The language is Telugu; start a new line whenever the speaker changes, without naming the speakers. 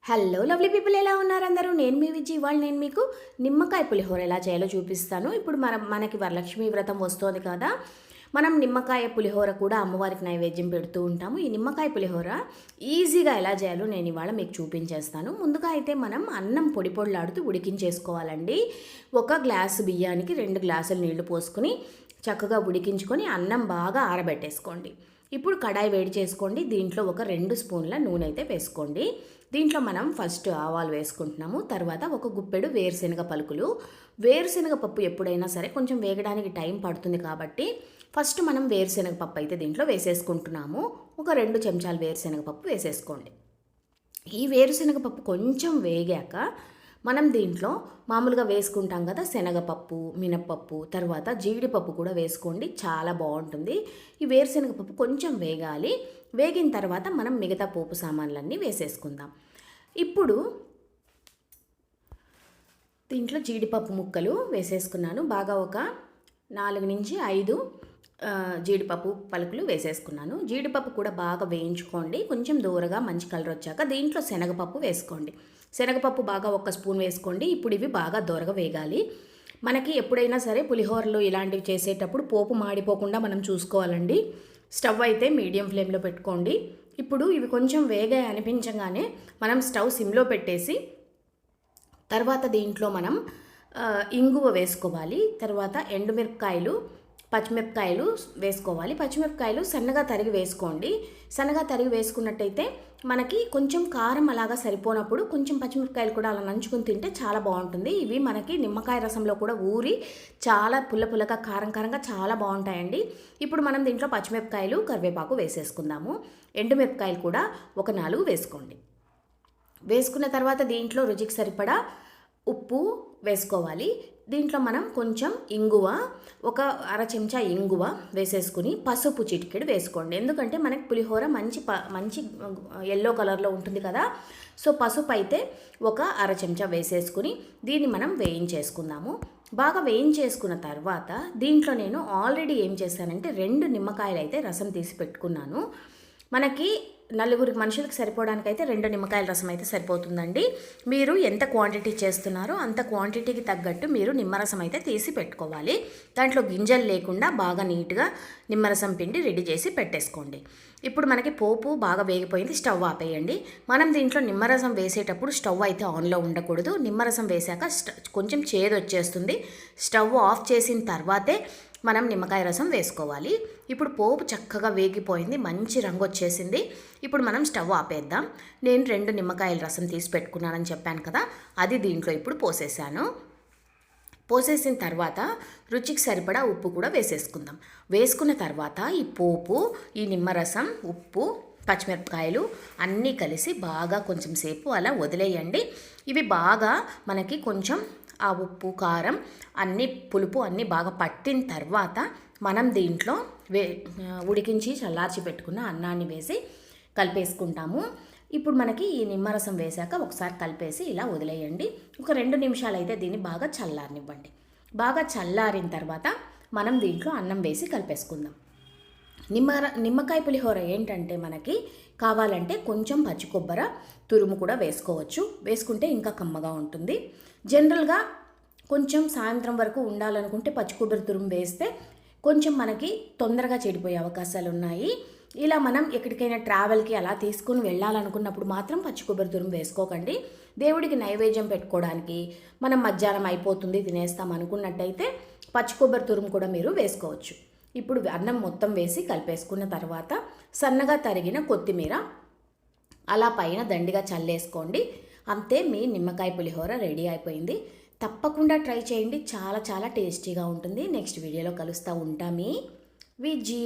హలో లవ్లీ పీపుల్, ఎలా ఉన్నారు అందరూ? నేను మీ విజయ్. ఇవాళ నేను మీకు నిమ్మకాయ పులిహోర ఎలా చేయాలో చూపిస్తాను. ఇప్పుడు మనకి వరలక్ష్మి వ్రతం వస్తుంది కదా, మనం నిమ్మకాయ పులిహోర కూడా అమ్మవారికి నైవేద్యం పెడుతూ ఉంటాము. ఈ నిమ్మకాయ పులిహోర ఈజీగా ఎలా చేయాలో నేను ఇవాళ మీకు చూపించేస్తాను. ముందుగా అయితే మనం అన్నం పొడి పొడిలాడుతూ ఉడికించేసుకోవాలండి. ఒక గ్లాసు బియ్యానికి 2 గ్లాసులు నీళ్లు పోసుకొని చక్కగా ఉడికించుకొని అన్నం బాగా ఆరబెట్టేసుకోండి. ఇప్పుడు కడాయి వేడి చేసుకోండి. దీంట్లో ఒక 2 స్పూన్ల నూనె అయితే వేసుకోండి. దీంట్లో మనం ఫస్ట్ ఆవాలు వేసుకుంటున్నాము. తర్వాత ఒక గుప్పెడు వేరుశనగ పలుకులు. వేరుశనగ పప్పు ఎప్పుడైనా సరే కొంచెం వేగడానికి టైం పడుతుంది కాబట్టి ఫస్ట్ మనం వేరుశనగ పప్పు అయితే దీంట్లో వేసేసుకుంటున్నాము. ఒక 2 చెంచాలు వేరుశనగ పప్పు వేసేసుకోండి. ఈ వేరుశనగ పప్పు కొంచెం వేగాక మనం దీంట్లో మామూలుగా వేసుకుంటాం కదా, శనగపప్పు, మినప్పప్పు, తర్వాత జీడిపప్పు కూడా వేసుకోండి, చాలా బాగుంటుంది. ఈ వేరుశనగపప్పు కొంచెం వేగాలి. వేగిన తర్వాత మనం మిగతా పోపు సామాన్లన్నీ వేసేసుకుందాం. ఇప్పుడు దీంట్లో జీడిపప్పు ముక్కలు వేసేసుకున్నాను. బాగా ఒక 4 నుంచి 5 జీడిపప్పు పలుకులు వేసేసుకున్నాను. జీడిపప్పు కూడా బాగా వేయించుకోండి. కొంచెం దూరగా మంచి కలర్ వచ్చాక దీంట్లో శనగపప్పు వేసుకోండి. శనగపప్పు బాగా 1 స్పూన్ వేసుకోండి. ఇప్పుడు ఇవి బాగా దూరగా వేగాలి. మనకి ఎప్పుడైనా సరే పులిహోరలు ఇలాంటివి చేసేటప్పుడు పోపు మాడిపోకుండా మనం చూసుకోవాలండి. స్టవ్ అయితే మీడియం ఫ్లేమ్లో పెట్టుకోండి. ఇప్పుడు ఇవి కొంచెం వేగాయి అనిపించగానే మనం స్టవ్ సిమ్లో పెట్టేసి తర్వాత దీంట్లో మనం ఇంగువ వేసుకోవాలి. తర్వాత ఎండుమిరపకాయలు, పచ్చిమిరపకాయలు వేసుకోవాలి. పచ్చిమిరపకాయలు సన్నగా తరిగి వేసుకోండి. సన్నగా తరిగి వేసుకున్నట్టయితే మనకి కొంచెం కారం అలాగా సరిపోనప్పుడు కొంచెం పచ్చిమిరపకాయలు కూడా అలా నంచుకుని తింటే చాలా బాగుంటుంది. ఇవి మనకి నిమ్మకాయ రసంలో కూడా ఊరి చాలా పుల్లగా కారంగా చాలా బాగుంటాయండి. ఇప్పుడు మనం దీంట్లో పచ్చిమిరపకాయలు, కరివేపాకు వేసేసుకుందాము. ఎండుమిరపకాయలు కూడా ఒక 4 వేసుకోండి. వేసుకున్న తర్వాత దీంట్లో రుచికి సరిపడా ఉప్పు వేసుకోవాలి. దీంట్లో మనం కొంచెం ఇంగువ, ఒక 1/2 చెంచా ఇంగువ వేసేసుకుని పసుపు చిటికెడు వేసుకోండి. ఎందుకంటే మనకి పులిహోర మంచి ఎల్లో కలర్లో ఉంటుంది కదా, సో పసుపు అయితే ఒక 1/2 చెంచా వేసేసుకుని దీన్ని మనం వేయించేసుకుందాము. బాగా వేయించేసుకున్న తర్వాత దీంట్లో నేను ఆల్రెడీ ఏం చేశానంటే 2 నిమ్మకాయలు అయితే రసం తీసి పెట్టుకున్నాను. మనకి 4 మనుషులకు సరిపోవడానికైతే 2 నిమ్మకాయల రసం అయితే సరిపోతుందండి. మీరు ఎంత క్వాంటిటీ చేస్తున్నారో అంత క్వాంటిటీకి తగ్గట్టు మీరు నిమ్మరసం అయితే తీసి పెట్టుకోవాలి. దాంట్లో గింజలు లేకుండా బాగా నీట్గా నిమ్మరసం పిండి రెడీ చేసి పెట్టేసుకోండి. ఇప్పుడు మనకి పోపు బాగా వేగిపోయింది. స్టవ్ ఆపేయండి. మనం దీంట్లో నిమ్మరసం వేసేటప్పుడు స్టవ్ అయితే ఆన్లో ఉండకూడదు. నిమ్మరసం వేసాక కొంచెం చేదు వచ్చేస్తుంది. స్టవ్ ఆఫ్ చేసిన తర్వాతే మనం నిమ్మకాయ రసం వేసుకోవాలి. ఇప్పుడు పోపు చక్కగా వేగిపోయింది, మంచి రంగు వచ్చేసింది. ఇప్పుడు మనం స్టవ్ ఆపేద్దాం. నేను 2 నిమ్మకాయల రసం తీసి పెట్టుకున్నానని చెప్పాను కదా, అది దీంట్లో ఇప్పుడు పోసేసాను. పోసేసిన తర్వాత రుచికి సరిపడా ఉప్పు కూడా వేసేసుకుందాం. వేసుకున్న తర్వాత ఈ పోపు, ఈ నిమ్మరసం, ఉప్పు, పచ్చిమిరపకాయలు అన్నీ కలిసి బాగా కొంచెం సేపు అలా వదిలేయండి. ఇవి బాగా మనకి కొంచెం ఆ ఉప్పు, కారం అన్నీ, పులుపు అన్నీ బాగా పట్టిన తర్వాత మనం దీంట్లో ఉడికించి చల్లార్చి పెట్టుకున్న అన్నాన్ని వేసి కలిపేసుకుంటాము. ఇప్పుడు మనకి ఈ నిమ్మరసం వేశాక ఒకసారి కలిపేసి ఇలా వదిలేయండి. ఒక 2 నిమిషాలు అయితే దీన్ని బాగా చల్లారనివ్వండి. బాగా చల్లారిన తర్వాత మనం దీంట్లో అన్నం వేసి కలిపేసుకుందాం. నిమ్మకాయ పులిహోర ఏంటంటే మనకి కావాలంటే కొంచెం పచ్చి కొబ్బరి తురుము కూడా వేసుకోవచ్చు. వేసుకుంటే ఇంకా కమ్మగా ఉంటుంది. జనరల్గా కొంచెం సాయంత్రం వరకు ఉండాలనుకుంటే పచ్చి కొబ్బరి తురుము వేస్తే కొంచెం మనకి తొందరగా చెడిపోయే అవకాశాలు ఉన్నాయి. ఇలా మనం ఎక్కడికైనా ట్రావెల్కి అలా తీసుకుని వెళ్ళాలనుకున్నప్పుడు మాత్రం పచ్చి కొబ్బరి తురుము వేసుకోకండి. దేవుడికి నైవేద్యం పెట్టుకోవడానికి మనం మధ్యాహ్నం అయిపోతుంది తినేస్తాం అనుకున్నట్టయితే పచ్చి కొబ్బరి తురుము కూడా మీరు వేసుకోవచ్చు. ఇప్పుడు అన్నం మొత్తం వేసి కలిపేసుకున్న తర్వాత సన్నగా తరిగిన కొత్తిమీర అలా పైన దండిగా చల్లేసుకోండి. అంతే, మీ నిమ్మకాయ పులిహోర రెడీ అయిపోయింది. తప్పకుండా ట్రై చేయండి, చాలా టేస్టీగా ఉంటుంది. నెక్స్ట్ వీడియోలో కలుస్తూ ఉంటా. మీ విజీ.